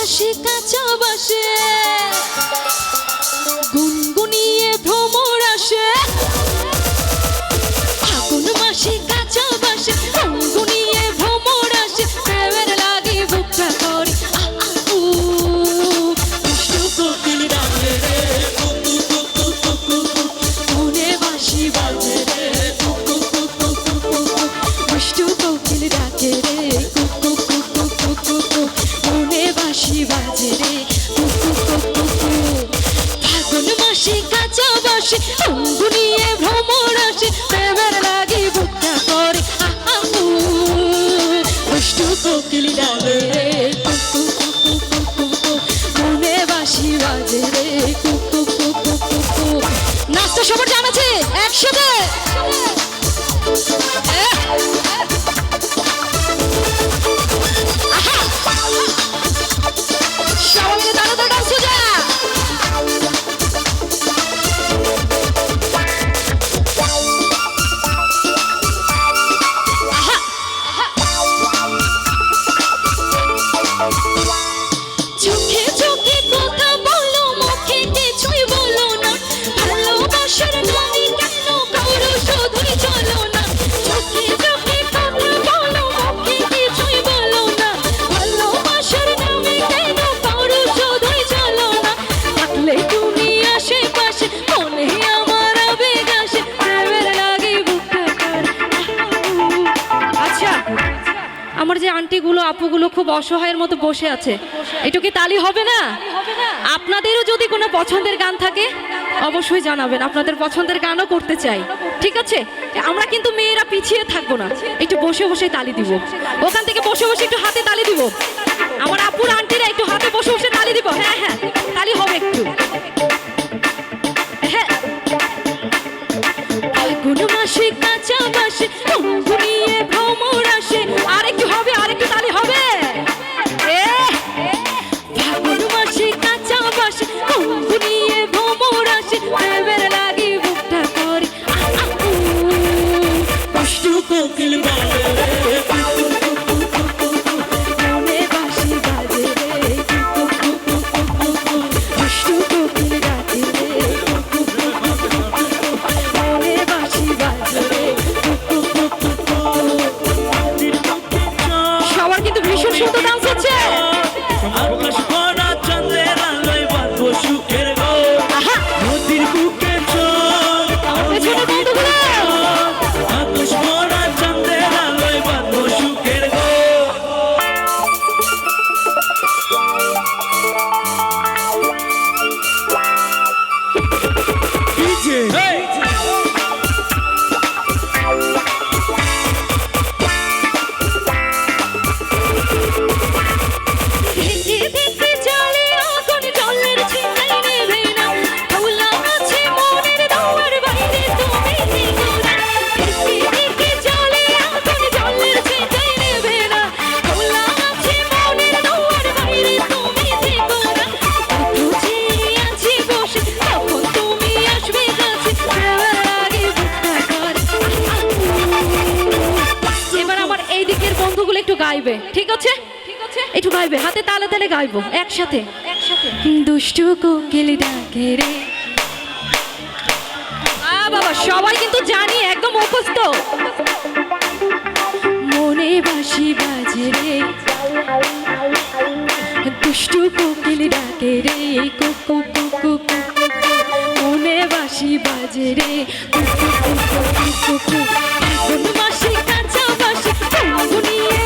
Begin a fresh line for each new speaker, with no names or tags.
মাসে কাঁচা বাসে গুনগুনিয়ে ভ্রমর আসে ফাগুন মাসে কাঁচা বাসে গুনগুনিয়ে ভ্রমর আসে প্রেমের লাগি বুকটা করে দুষ্টু কোকিল ডাকে রে মনে বাঁশি বাজে রে দুষ্টু কোকিল ডাকে রে মনে বাঁশি বাজে রে ফাগুন মাসে কাঁচা বাসে গুনগুনিয়ে ভ্রমর আসে প্রেমের লাগি বুকটা করে দুষ্টু কোকিল ডাকে রে মনে বাঁশি বাজে রে নাচটা সবার জানা আছে একসাথে সবাই মিলে দাঁড়াতে ডান্স যা চোখে চোখে কথা বলো মুখে কিছুই বলো না ভালোবাসার নামে কেন কারো শুধুই চলো না চোখে চোখে কথা বলো মুখে কিছুই বলো না ভালোবাসার নামে কেন কারো শুধুই চলো না থাকলে তুমি আশেপাশে মনে আমার আবেগ আসে প্রেমের লাগে বুকটা করে আচ্ছা আমার যে আন্টিগুলো আপুগুলো খুব অসহায়ের মতো বসে আছে একটু কি তালি হবে না আপনাদেরও যদি কোনো পছন্দের গান থাকে অবশ্যই জানাবেন আপনাদের পছন্দের গানও করতে চাই ঠিক আছে আমরা কিন্তু মেয়েরা পিছিয়ে থাকবো না একটু বসে বসে তালি দিব ওখান থেকে বসে বসে একটু হাতে তালি দিব আমার আপুর আন্টিরা একটু হাতে বসে বসে তালি দিব হ্যাঁ হ্যাঁ তালি হবে একটু হ্যাঁ ফাগুন মাসে কাঁচা বাসে গুনগুনিয়ে ভ্রমর আসে আর একটু হবে আর একটু তালি হবে ফাগুন মাসে কাঁচা বাসে গুনগুনিয়ে ভ্রমর আসে প্রেমের লাগি বুকটা করে দুষ্টু কোকিল বলে মনে বাঁশি বাজে রে দুষ্টু কোকিল ডাকে রে মনে বাঁশি বাজে রে সবার কিন্তু ভীষণ সুন্দর ডান্স হচ্ছে
আকাশ ভরা চাঁদের আলোয় বাঁধবো সুখের ঘর নদীর বুকে চল
পেছনে বন্ধুগুলো
আকাশ ভরা চাঁদের আলোয় বাঁধবো সুখের ঘর ডিজে
দেখে দেখে চলে আগুন জলের ছিটাই নেবে না খোলা আছে মনের দুয়ার বাইরে তুমি থেকো না দেখে দেখে চলে আগুন জলের ছিটাই নেবে না খোলা আছে মনের দুয়ার বাইরে তুমি থেকো না বুঝে আছি বসে তখন তুমি আসবে কাছে প্রেমের আগে বুকটা করে এবার আমার এই দিকের বন্ধুগুলো একটু গাইবে ঠিক আছে একটু গাইবে হাতে তালে তালে গাইবো একসাথে দুষ্টু কোকিল ডাকে রে বাবা সবাই কিন্তু জানি একদম মুখস্থ মনে বাঁশি বাজে রে দুষ্টু কোকিল ডাকে রে কুকু কুকু মনে বাঁশি বাজে রে কুকু কুকু কুকু ফাগুন মাসে কাঁচা বাসে গুনগুনিয়ে